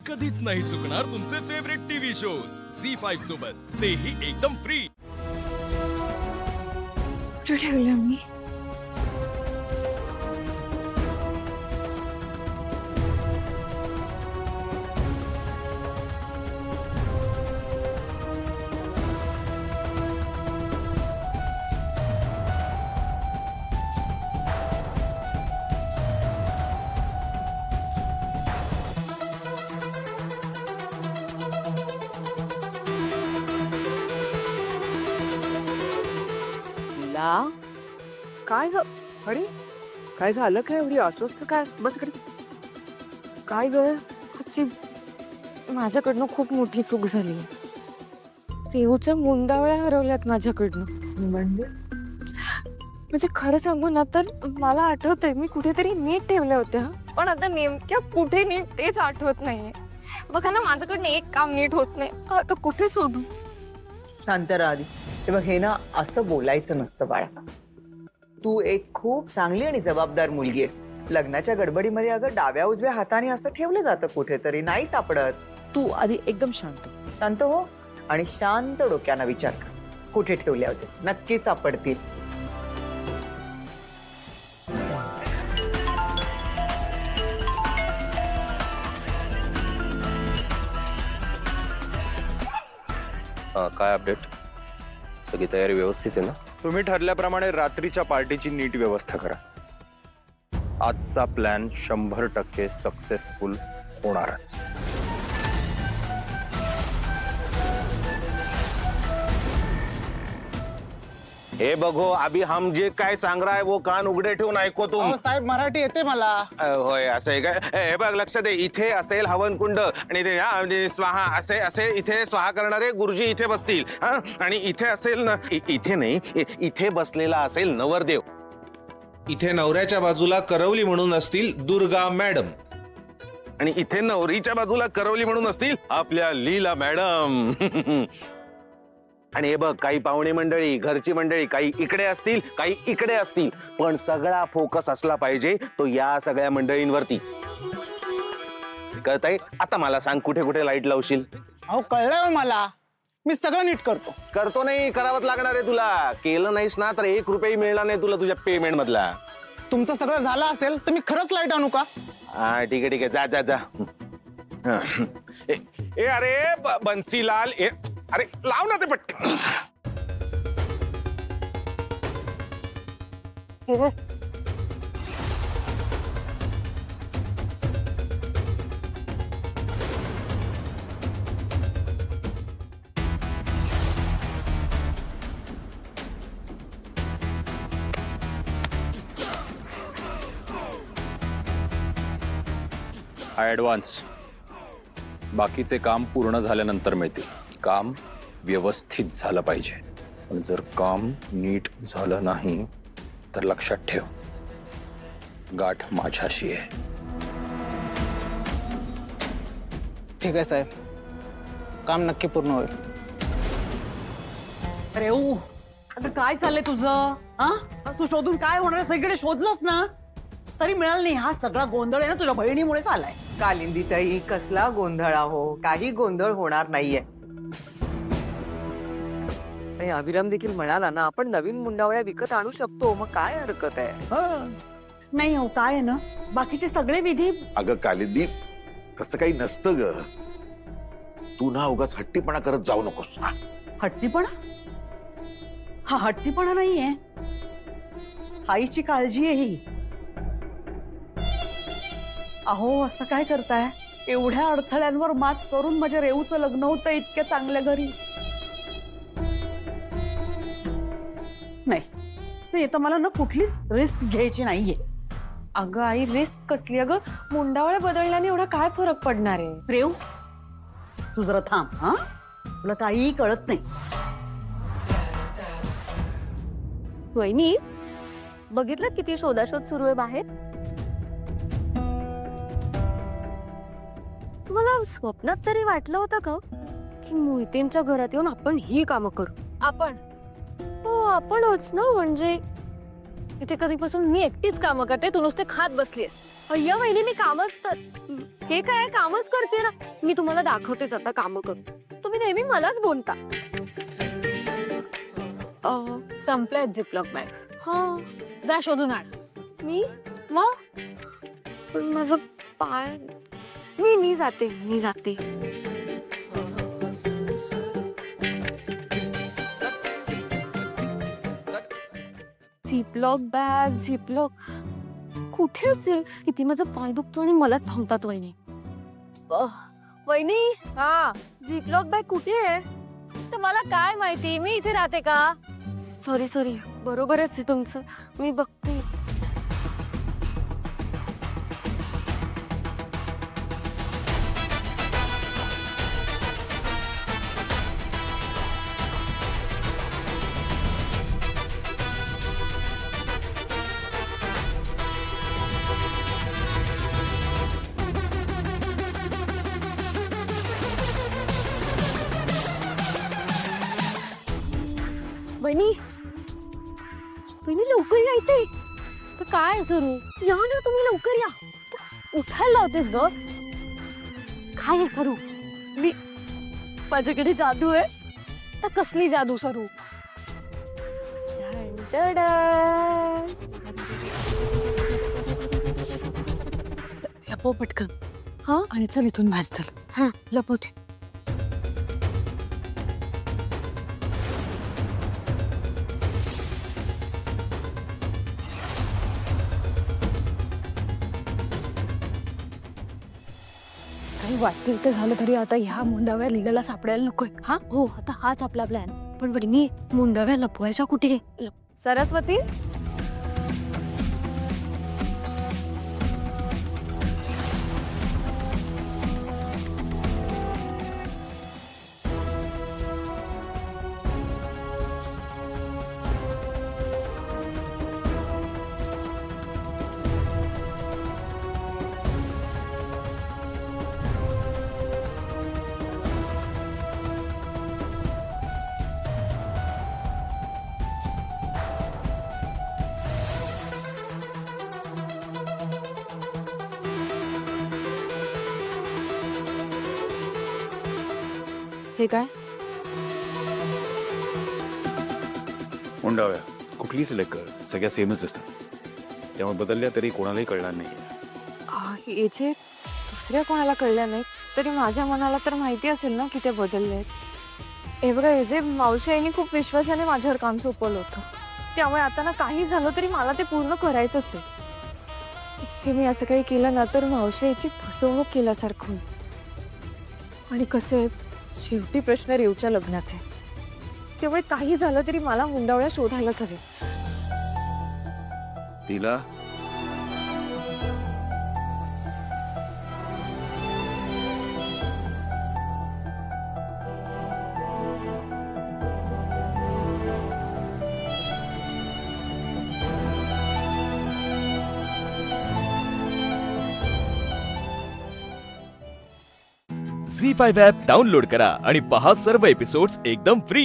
कधीच नाही चुकणार तुमचे फेवरेट टीव्ही शोज झी5 सोबत, तेही एकदम फ्री। कुठे ठेवलं मी? काय ग? अरे काय झालं? काय एवढी अस्वस्थ? काय बस इकडे. काय ग? आजची माझ्याकडनं खूप मोठी चूक झाली। देऊच्या मुंडावळ्या हरवल्यात माझ्याकडनं। म्हणजे खरं सांगू ना तर मला आठवतंय मी कुठेतरी नीट ठेवल्या होत्या, पण आता नेमक्या कुठे नीट तेच आठवत नाहीये। बघा ना, माझ्याकडनं एक काम नीट होत नाही, आता कुठे शोधू? शांत राहा आधी. ते बघ, हे ना असं बोलायचं नसतं बाळा. तू एक खूप चांगली आणि जबाबदार मुलगी आहेस. लग्नाच्या गडबडीमध्ये अगं डाव्या उजव्या हाताने असं ठेवलं जातं कुठेतरी, नाही सापडत. तू आधी एकदम शांत हो आणि शांत डोक्यानं विचार कर. कुठे ठेवल्या होतेस? नक्की सापडतील. काय अपडेट? सगळी तयारी व्यवस्थित आहे ना? तुम्ही ठरल्याप्रमाणे रात्रीच्या पार्टीची नीट व्यवस्था करा। आजचा प्लॅन 100% सक्सेसफुल होणारच। हे बघो, अभी हम जे काय सांग रहा है वो कान उघडे ठेवून ऐको तुम। साहेब मराठी येते मला। होय, असं आहे काय? हे बघ, लक्ष दे, इथे असेल हवन कुंड आणि ते म्हणजे स्वाहा असे असे इथे स्वाहा करणारे गुरुजी इथे बसतील। आणि इथे असेल ना, इथे नाही, इथे बसलेला असेल नवरदेव। इथे नवऱ्याच्या बाजूला करवली म्हणून असतील दुर्गा मॅडम, आणि इथे नवरीच्या बाजूला करवली म्हणून असतील आपल्या लीला मॅडम। आणि हे बघ, काही पाहुणे मंडळी, घरची मंडळी, काही इकडे असतील, काही इकडे असतील, पण सगळा फोकस असला पाहिजे तो या सगळ्या मंडळींवरती। कळतंय? आता मला सांग, कुठे कुठे लाईट लावशील? अहो कळलंय मला, मी सगळं नीट करतो। करतो नाही, करावंच लागणार आहे तुला। केलं नाहीस ना तर 1 रुपया मिळणार नाही तुला तुझ्या पेमेंट मधला। तुमचं सगळं झालं असेल तर मी खरंच लाईट आणू का? हा ठीक आहे ठीक आहे, जा जा जा। ए अरे बन्सीलाल, अरे लाव ना ते पटकन। हा ऍडव्हान्स, बाकीचे काम पूर्ण झाल्यानंतर मिळतील। काम व्यवस्थित झालं पाहिजे, पण जर काम नीट झालं नाही तर लक्षात ठेव, गाठ माझ्याशी आहे। ठीक आहे साहेब, काम नक्की पूर्ण होईल। अरे अगं काय चाललंय तुझं? तू शोधून काय होणार? सगळीकडे शोधलंस ना तरी मिळालं नाही। हा सगळा गोंधळ आहे ना तुझ्या बहिणीमुळे झालाय। कालिंदीताई, कसला गोंधळ हो? काही गोंधळ होणार नाहीये। आणि अभिराम देखील म्हणाला ना, आपण नवीन मुंडावळ्या विकत आणू शकतो, मग काय हरकत आहे? नाही हो, काय आहे ना, बाकीचे सगळे विधी। अगं कालिंदी, तसं काही नसतं ग। तू ना उगाच हट्टीपणा करत जाऊ नकोस। हट्टीपणा? हा हट्टीपणा नाहीये, आईची काळजी आहे ही। अहो असं काय करताय? एवढ्या अडथळ्यांवर मात करून माझ्या रेऊचं लग्न होतं इतक्या चांगल्या घरी। नाही तर मला ना कुठलीच रिस्क घ्यायची नाहीये। अगं आई, रिस्क कसली? अगं मुंडावळ्या बदलल्याने एवढा काय फरक पडणार आहे? रेऊ तू जरा थांब, तुला काहीही कळत नाही। वहिनी, बघितलं किती शोधाशोध सुरू आहे बाहेर? तुम्हाला स्वप्नात तरी वाटलं होतं का की मोहितेंच्या घरात येऊन आपण ही कामं करू? आपण हो आपणच ना, म्हणजे इथे कधीपासून मी एकटीच कामं करते, तू नुसते खात बसलीस. अय्या वहिनी, मी कामच तर हे काय कामच करते ना. मी तुम्हाला दाखवतेच आता कामं करून. तुम्ही नेहमी मलाच बोलता. संपल्यात झिपलॉक बॅग्स. हा, जा शोधून आण. मी मग पण माझं पाय. मी जाते. झिपलॉक बॅग, झिपलॉक कुठे असेल? किती माझा पाय दुखतो आणि मला थांबतात वहिनी. वहिनी, हा झिपलॉक बॅग कुठे आहे? तर मला काय माहिती, मी इथे राहते का? सॉरी बरोबरच आहे तुमचं, मी बघते. वहिनी लवकर या इथे. तर काय सरू, या ना तुम्ही, लवकर या. उठायला लावतेस ग. काय आहे सरू? माझ्याकडे जादू आहे. तर कसली जादू सरू? लपव पटकन. हा, आणि चल इथून बाहेर चल. हा, लपवते. काही वाटतील ते झालं तरी आता ह्या मुंडाव्या लिगलला सापडायला नकोय. हा हो, आता हाच आपला प्लॅन. पण वहिनी, मुंडाव्या लपवायच्या कुठे? सरस्वती, हे काय? मुंडाव्या कुठलीही सिलेक्ट कर, सगळ्या सेमच दिसतात. त्यामुळे बदलल्या तरी कोणालाही कळणार नाही. हे जे दुसऱ्या कोणाला कळलं नाही तरी माझ्या मनाला तर माहिती असेल ना की ते बदलले. हे बघा, हे जे मावशी आईने खूप विश्वासाने माझ्यावर काम सोपवलं होतं, त्यामुळे आता ना काही झालं तरी मला ते पूर्ण करायचंच आहे. हे मी असं काही केलं ना तर मावशी आईची फसवणूक केल्यासारखं होईल. आणि कसं आहे, शेवटी प्रश्न रेवच्या लग्नाचे, त्यामुळे काही झालं तरी मला मुंडावळ्या शोधायलाच हवे. तिला झी5 ॲप डाउनलोड करा आणि पहा सर्व एपिसोड्स एकदम फ्री.